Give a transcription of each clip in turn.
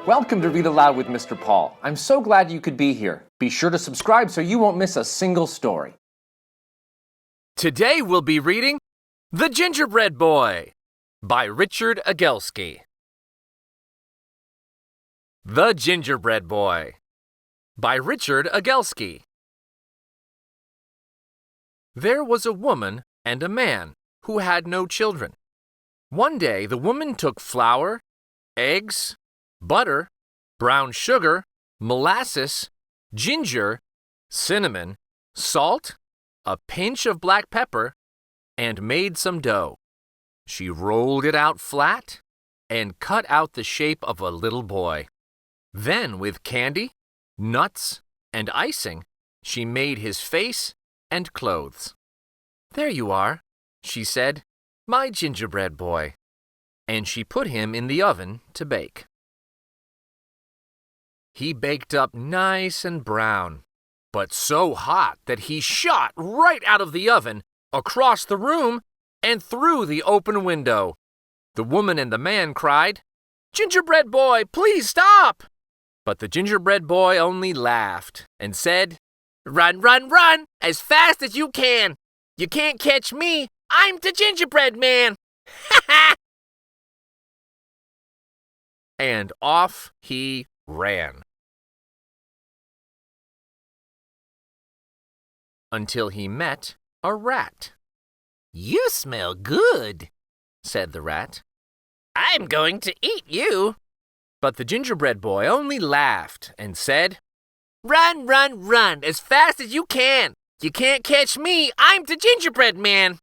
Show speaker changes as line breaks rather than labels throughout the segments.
Welcome to Read Aloud with Mr. Paul. I'm so glad you could be here. Be sure to subscribe so you won't miss a single story.
Today we'll be reading The Gingerbread Boy by Richard Agelski. The Gingerbread Boy by Richard Agelski. There was a woman and a man who had no children. One day the woman took flour, eggs, butter, brown sugar, molasses, ginger, cinnamon, salt, a pinch of black pepper, and made some dough. She rolled it out flat and cut out the shape of a little boy. Then, with candy, nuts, and icing, she made his face and clothes. "There you are," she said, "my gingerbread boy." And she put him in the oven to bake. He baked up nice and brown, but so hot that he shot right out of the oven, across the room, and through the open window. The woman and the man cried, "Gingerbread boy, please stop!" But the gingerbread boy only laughed and said, "Run, run, run, as fast as you can. You can't catch me. I'm the gingerbread man." Ha ha! And off he ran. Until he met a rat. "You smell good," said the rat. "I'm going to eat you." But the gingerbread boy only laughed and said, "Run, run, run, as fast as you can. You can't catch me. I'm the gingerbread man."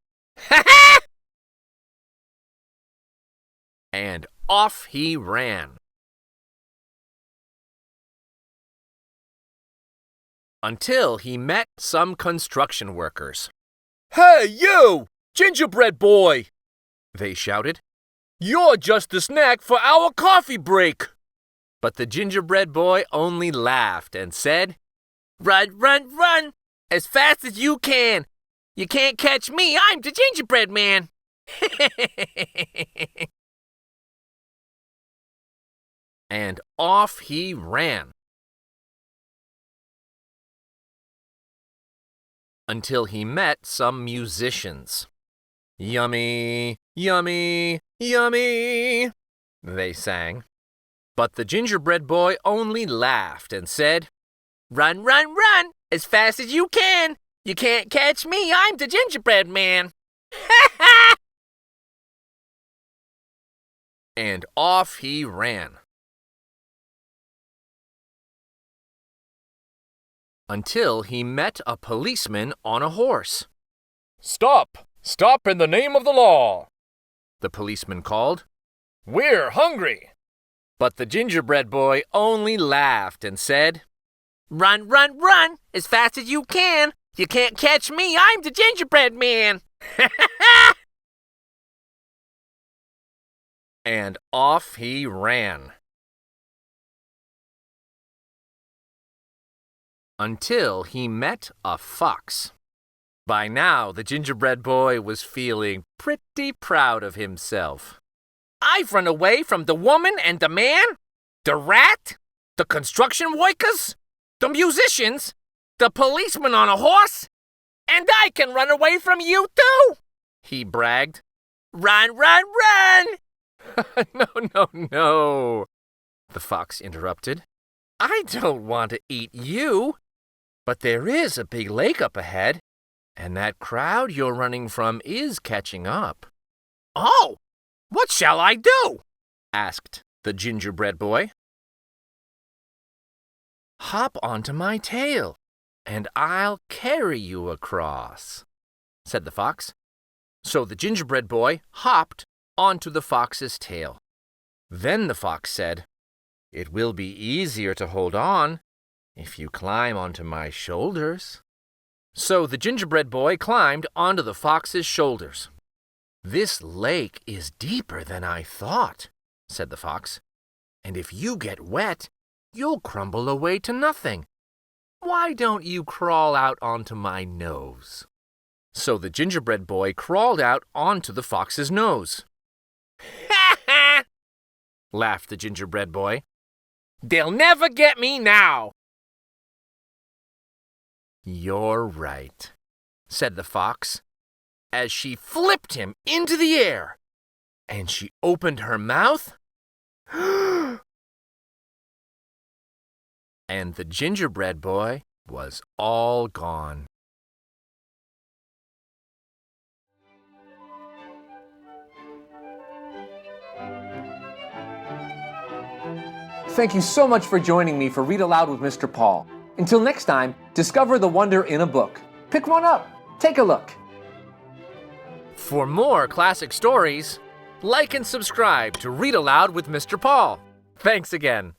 Ha ha! And off he ran. Until he met some construction workers. "Hey, you, gingerbread boy!" they shouted. "You're just the snack for our coffee break." But the gingerbread boy only laughed and said, "Run, run, run, as fast as you can. You can't catch me. I'm the gingerbread man." And off he ran. Until he met some musicians. "Yummy, yummy, yummy," they sang. But the gingerbread boy only laughed and said, "Run, run, run, as fast as you can. You can't catch me. I'm the gingerbread man." Ha ha! And off he ran. Until he met a policeman on a horse. "Stop! Stop in the name of the law!" the policeman called. "We're hungry." But the gingerbread boy only laughed and said, "Run, run, run, as fast as you can. You can't catch me. I'm the gingerbread man." And off he ran. Until he met a fox. By now, the gingerbread boy was feeling pretty proud of himself. "I've run away from the woman and the man, the rat, the construction workers, the musicians, the policeman on a horse, and I can run away from you too," he bragged. "Run, run, run!" No, the fox interrupted. "I don't want to eat you. But there is a big lake up ahead, and that crowd you're running from is catching up." "Oh, what shall I do?" asked the gingerbread boy. "Hop onto my tail, and I'll carry you across," said the fox. So the gingerbread boy hopped onto the fox's tail. Then the fox said, "It will be easier to hold on if you climb onto my shoulders." So the gingerbread boy climbed onto the fox's shoulders. "This lake is deeper than I thought," said the fox. "And if you get wet, you'll crumble away to nothing. Why don't you crawl out onto my nose?" So the gingerbread boy crawled out onto the fox's nose. "Ha ha!" laughed the gingerbread boy. They'll never get me now. You're right, said the fox, as she flipped him into the air, and she opened her mouth, and the gingerbread boy was all gone.
Thank you so much for joining me for Read Aloud with Mr. Paul. Until next time, discover the wonder in a book. Pick one up. Take a look.
For more classic stories, like and subscribe to Read Aloud with Mr. Paul. Thanks again.